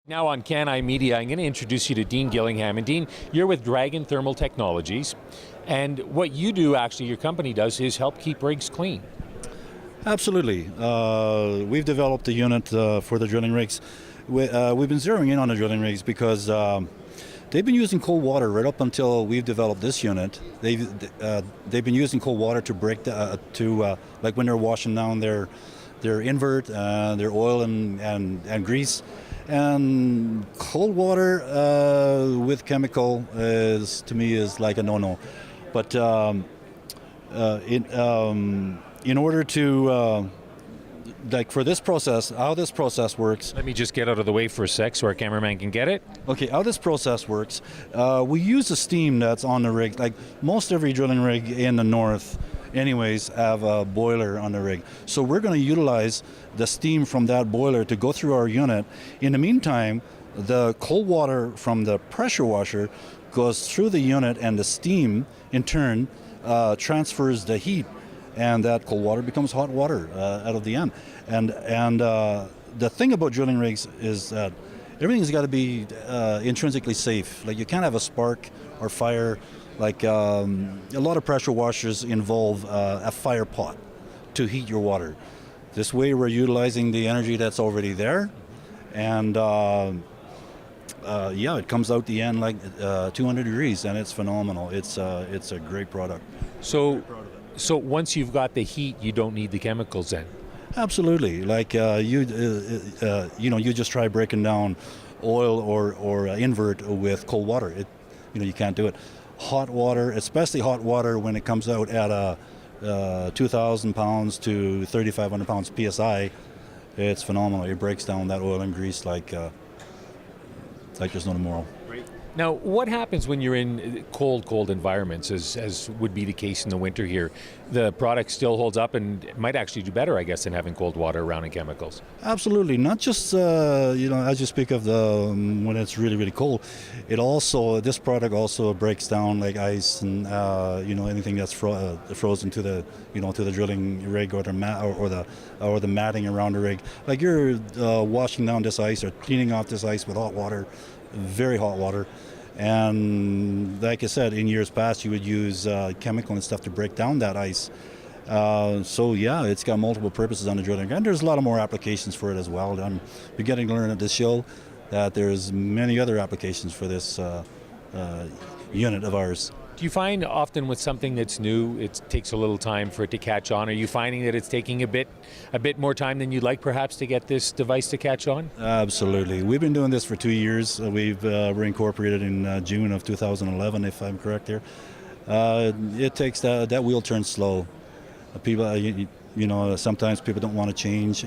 Now on Can I Media, I'm going to introduce you to Dean Gillingham. And Dean, you're with Dragon Thermal Technologies. And what you do, actually, your company does, is help keep rigs clean. Absolutely. We've developed a unit for the drilling rigs. We've been zeroing in on the drilling rigs because they've been using cold water right up until we've developed this unit. They've been using cold water to break like when they're washing down their invert, their oil and grease. And cold water with chemical to me is like a no-no. But in order to like for this process, how this process works. Let me just get out of the way for a sec so our cameraman can get it. Okay, how this process works, we use the steam that's on the rig. Like most every drilling rig in the north anyways have a boiler on the rig. So we're going to utilize the steam from that boiler to go through our unit. In the meantime, the cold water from the pressure washer goes through the unit, and the steam in turn transfers the heat, and that cold water becomes hot water out of the end. And the thing about drilling rigs is that everything's got to be intrinsically safe. Like you can't have a spark or fire. Like a lot of pressure washers involve a fire pot to heat your water. This way we're utilizing the energy that's already there, and yeah, it comes out the end like 200 degrees, and it's phenomenal. It's a great product. So once you've got the heat, you don't need the chemicals then? Absolutely. Like you just try breaking down oil or invert with cold water. You can't do it. Hot water, especially hot water when it comes out at 2,000 pounds to 3,500 pounds psi, it's phenomenal. It breaks down that oil and grease like there's no tomorrow. Now, what happens when you're in cold environments, as would be the case in the winter here? The product still holds up and it might actually do better, I guess, than having cold water around and chemicals. Absolutely. Not just, as you speak of when it's really, really cold, this product also breaks down like ice and, anything that's frozen to the drilling rig or the matting around the rig. Like you're washing down this ice or cleaning off this ice with hot water, very hot water. And like I said, in years past, you would use chemical and stuff to break down that ice. So yeah, it's got multiple purposes on the drilling, and there's a lot of more applications for it as well. You're getting to learn at this show that there's many other applications for this unit of ours. Do you find often with something that's new, it takes a little time for it to catch on? Are you finding that it's taking a bit more time than you'd like perhaps to get this device to catch on? Absolutely. We've been doing this for 2 years. We're incorporated in June of 2011, if I'm correct here. It takes that wheel turns slow. People, sometimes people don't want to change,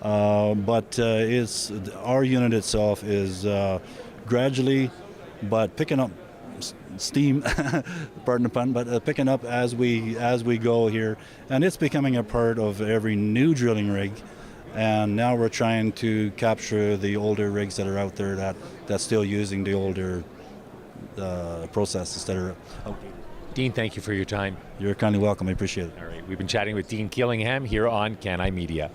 but our unit itself is gradually, but picking up steam, pardon the pun, but picking up as we go here, and it's becoming a part of every new drilling rig. And now we're trying to capture the older rigs that are out there that's still using the older processes that are outdated. Dean, thank you for your time. You're kindly welcome. I appreciate it. All right, we've been chatting with Dean Gillingham here on Can I Media.